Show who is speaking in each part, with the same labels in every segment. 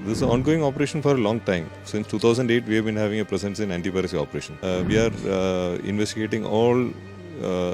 Speaker 1: This is an ongoing operation for a long time. Since 2008, we have been having a presence in anti-piracy operation. We are investigating all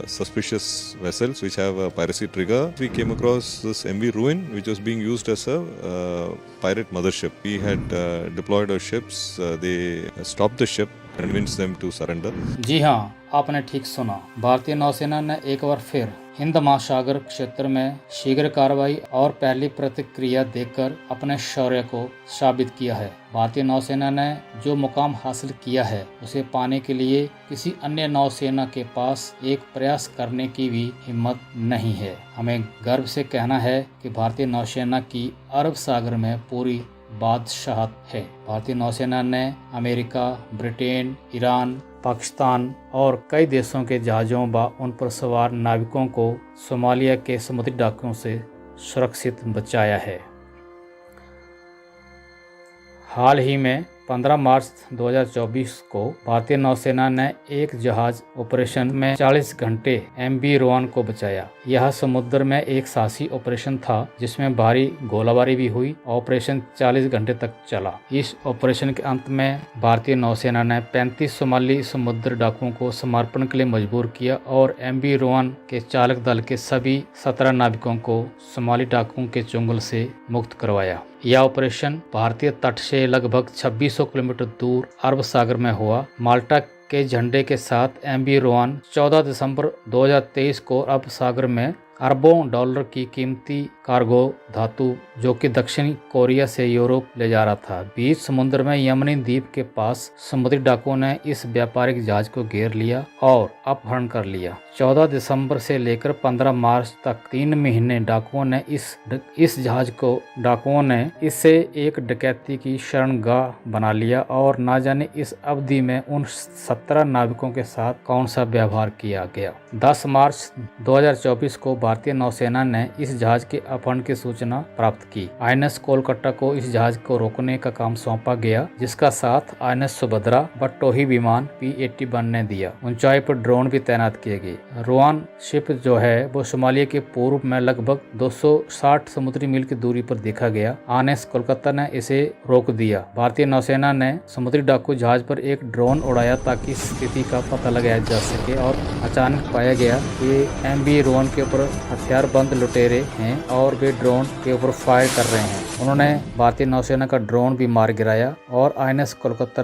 Speaker 1: suspicious vessels which have a piracy trigger. We came across this MV Ruin, which was being used as a pirate mothership. We had deployed our ships. They stopped the ship, convinced them to surrender.
Speaker 2: जी हाँ, आपने ठीक सुना। भारतीय नौसेना ने एक बार फिर हिंद महासागर क्षेत्र में शीघ्र कार्रवाई और पहली प्रतिक्रिया देकर अपने शौर्य को साबित किया है। भारतीय नौसेना ने जो मुकाम हासिल किया है उसे पाने के लिए किसी अन्य नौसेना के पास एक प्रयास करने की भी हिम्मत नहीं है। हमें गर्व से कहना है कि भारतीय नौसेना की अरब सागर में पूरी बादशाहत है। भारतीय नौसेना ने अमेरिका, ब्रिटेन, ईरान, पाकिस्तान और कई देशों के जहाज़ों व उन पर सवार नाविकों को सोमालिया के समुद्री डाकुओं से सुरक्षित बचाया है। हाल ही में 15 मार्च 2024 को भारतीय नौसेना ने एक जहाज ऑपरेशन में 40 घंटे MV रोआन को बचाया। यह समुद्र में एक साहसी ऑपरेशन था जिसमें भारी गोलाबारी भी हुई। ऑपरेशन 40 घंटे तक चला। इस ऑपरेशन के अंत में भारतीय नौसेना ने 35 सोमाली समुद्र डाकुओं को समर्पण के लिए मजबूर किया और MV रोआन के चालक दल के सभी 17 नाविकों को सोमाली डाकुओं के चंगुल से मुक्त करवाया। यह ऑपरेशन भारतीय तट से लगभग 2600 किलोमीटर दूर अरब सागर में हुआ। माल्टा के झंडे के साथ MV रोआन 14 दिसंबर 2023 को अरब सागर में अरबों डॉलर की कीमती कार्गो धातु जो कि दक्षिणी कोरिया से यूरोप ले जा रहा था। बीच समुद्र में यमनी द्वीप के पास समुद्री डाकुओं ने इस व्यापारिक जहाज को घेर लिया और अपहरण कर लिया। 14 दिसंबर से लेकर 15 मार्च तक 3 महीने डाकुओं ने इस जहाज को इसे एक डकैती की शरणगाह बना लिया और ना जाने इस अवधि में उन 17 नाविकों के साथ कौन सा व्यवहार किया गया। 10 मार्च 2024 को भारतीय नौसेना ने इस जहाज के अपहरण की सूचना प्राप्त की। INS कोलकाता को इस जहाज को रोकने का काम सौंपा गया जिसका साथ INS सुभद्रा व टोही विमान P-81 ने दिया। ऊंचाई पर ड्रोन भी तैनात किए गए। रोआन शिप जो है वो सोमालिया के पूर्व में लगभग 260 समुद्री मील की दूरी पर देखा गया। INS कोलकाता ने इसे रोक दिया। भारतीय नौसेना ने समुद्री डाकू जहाज पर एक ड्रोन उड़ाया ताकि स्थिति का पता लगाया जा सके और अचानक पाया गया कि MV रोआन के ऊपर हथियारबंद लुटेरे हैं और वे ड्रोन के ऊपर फायर कर रहे हैं। उन्होंने भारतीय नौसेना का ड्रोन भी मार गिराया और INS कोलकाता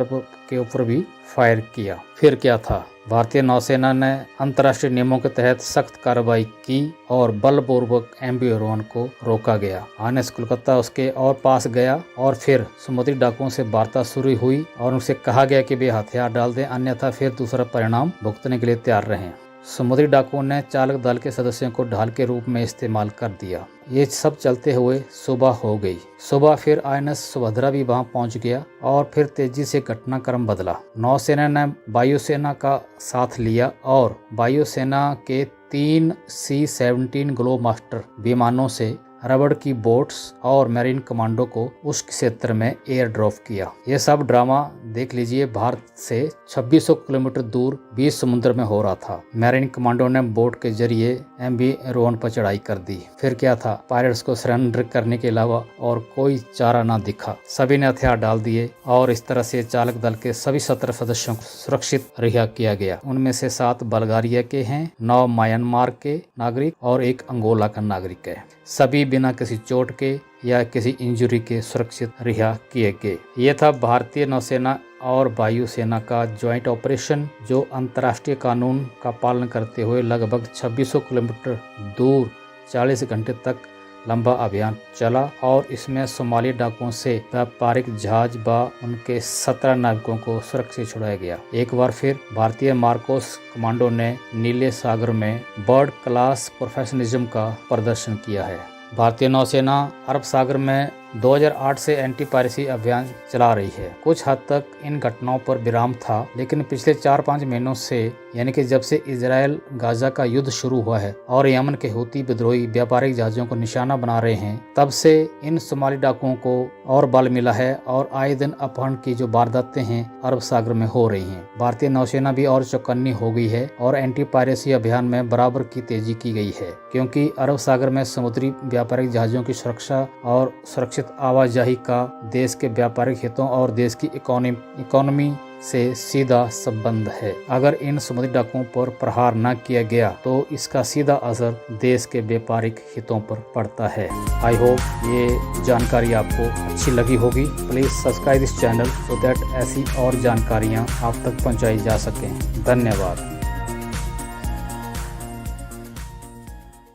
Speaker 2: के ऊपर भी फायर किया। फिर क्या था? भारतीय नौसेना ने अंतर्राष्ट्रीय नियमों के तहत सख्त कार्रवाई की और बलपूर्वक MV रोआन को रोका गया। INS कोलकाता उसके और पास गया और फिर समुद्री डाकुओं से वार्ता शुरू हुई और उनसे कहा गया कि वे हथियार डाल दें, अन्यथा फिर दूसरा परिणाम भुगतने के लिए तैयार रहें। समुद्री डाकुओं ने चालक दल के सदस्यों को ढाल के रूप में इस्तेमाल कर दिया। ये सब चलते हुए सुबह हो गई। सुबह फिर INS सुभद्रा भी वहां पहुंच गया और फिर तेजी से घटनाक्रम बदला। नौसेना ने वायुसेना का साथ लिया और वायुसेना के 3 C-17 ग्लोबमास्टर विमानों से रबड़ की बोट्स और मैरीन कमांडो को उस क्षेत्र में एयर ड्रॉप किया। ये सब ड्रामा देख लीजिए भारत से 2600 किलोमीटर दूर बीच समुद्र में हो रहा था। मैरीन कमांडो ने बोट के जरिए MV रोआन पर चढ़ाई कर दी। फिर क्या था? पायरेट्स को सरेंडर करने के अलावा और कोई चारा ना दिखा। सभी ने हथियार डाल दिए और इस तरह से चालक दल के सभी 17 सदस्यों को सुरक्षित रिहा किया गया। उनमें से 7 बल्गारिया के हैं, 9 म्यांमार के नागरिक और 1 अंगोला का नागरिक है। सभी बिना किसी चोट के या किसी इंजरी के सुरक्षित रिहा किए गए। ये था भारतीय नौसेना और वायुसेना का ज्वाइंट ऑपरेशन जो अंतर्राष्ट्रीय कानून का पालन करते हुए लगभग 2600 किलोमीटर दूर 40 घंटे तक लंबा अभियान चला और इसमें सोमाली डाकुओं से व्यापारिक जहाज व उनके 17 नाविकों को सुरक्षित छुड़ाया गया। एक बार फिर भारतीय मार्कोस कमांडो ने नीले सागर में बर्ड क्लास प्रोफेशनलिज्म का प्रदर्शन किया है। भारतीय नौसेना अरब सागर में 2008 से एंटी पायरेसी अभियान चला रही है। कुछ हद तक इन घटनाओं पर विराम था, लेकिन पिछले 4-5 महीनों से यानी कि जब से इजराइल गाजा का युद्ध शुरू हुआ है और यमन के हूती विद्रोही व्यापारिक जहाजों को निशाना बना रहे हैं, तब से इन सोमाली डाकुओं को और बल मिला है और आए दिन अपहरण की जो वारदातें हैं अरब सागर में हो रही हैं। भारतीय नौसेना भी और चौकन्नी हो गई है और एंटी पायरेसी अभियान में बराबर की तेजी की गई है, क्योंकि अरब सागर में समुद्री व्यापारिक जहाजों की सुरक्षा और सुरक्षित अनावश्यक आवाजाही का देश के व्यापारिक हितों और देश की इकोनॉमी से सीधा संबंध है। अगर इन समुद्री डाकुओं पर प्रहार न किया गया तो इसका सीधा असर देश के व्यापारिक हितों पर पड़ता है। आई होप ये जानकारी आपको अच्छी लगी होगी। Please subscribe this channel so that ऐसी और जानकारियाँ आप तक पहुँचाई जा सकें। धन्यवाद।